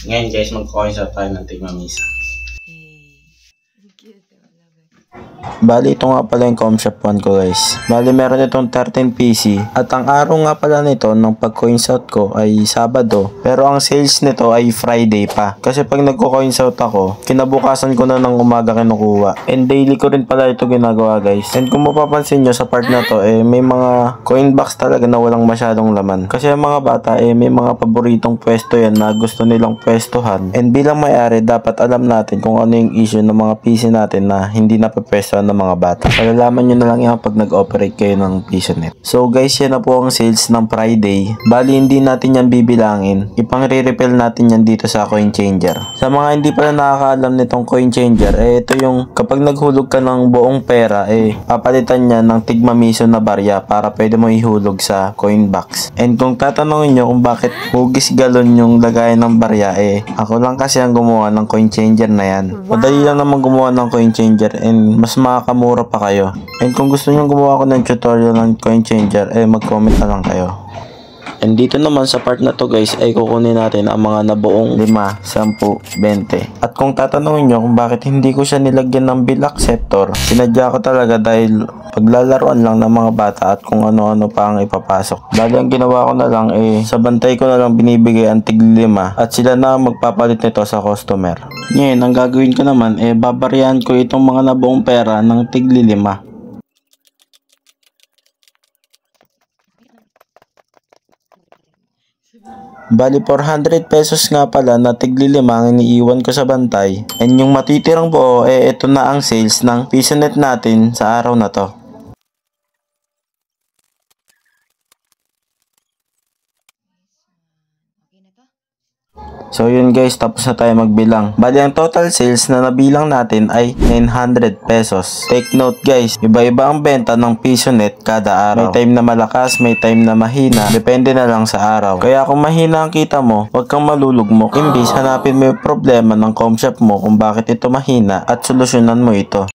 Ngayon guys, mag-coinshot tayo ng tigmamisa. Bali, ito nga pala yung Comshop 1 ko guys. Bali, meron itong 13 PC. At ang araw nga pala nito ng pag-coins out ko ay Sabado. Pero ang sales nito ay Friday pa. Kasi pag nagko-coins out ako, kinabukasan ko na ng umaga kinukuha. And daily ko rin pala ito ginagawa guys. And kung mapapansin nyo sa part na to, may mga coin box talaga na walang masyadong laman. Kasi ang mga bata, may mga paboritong pwesto yan na gusto nilang pwestohan. And bilang may-ari, dapat alam natin kung ano yung issue ng mga PC natin na hindi napapwestohan ng mga bata. Malalaman nyo na lang yan pag nag-operate kayo ng PisoNet. So guys, yan na po ang sales ng Friday. Bali, hindi natin yan bibilangin. Ipang-re-repel natin yan dito sa coin changer. Sa mga hindi pala nakakaalam nitong coin changer, ito yung kapag naghulog ka ng buong pera, papalitan niya ng tigmamiso na barya para pwede mo ihulog sa coin box. And kung tatanungin nyo kung bakit hugis galon yung lagayan ng barya, ako lang kasi ang gumawa ng coin changer na yan. Madali lang naman gumawa ng coin changer and mas makakamura pa kayo. And kung gusto nyo gumawa ko ng tutorial ng coin changer, mag-comment na lang kayo. And dito naman sa part na to guys, kukunin natin ang mga nabuong 5, 10, 20. At kung tatanungin nyo kung bakit hindi ko siya nilagyan ng bill acceptor, sinadya ko talaga dahil paglalaruan lang ng mga bata at kung ano-ano pa ang ipapasok. Dahil ang ginawa ko na lang sa bantay ko na lang binibigay ang tig 5 at sila na magpapalit nito sa customer. Ngayon, ang gagawin ko naman babaryahan ko itong mga nabuong pera ng tig 5. Bali 400 pesos nga pala na tigli 5 ang iniiwan ko sa bantay. And yung matitirang buo, ito na ang sales ng PisoNet natin sa araw na to. So yun guys, tapos na tayo magbilang. Bali ang total sales na nabilang natin ay 900 pesos. Take note guys, iba-iba ang benta ng PisoNet kada araw. May time na malakas, may time na mahina. Depende na lang sa araw. Kaya kung mahina ang kita mo, huwag kang malulugmok. Imbis hanapin mo yung problema ng Comshop mo kung bakit ito mahina at solusyonan mo ito.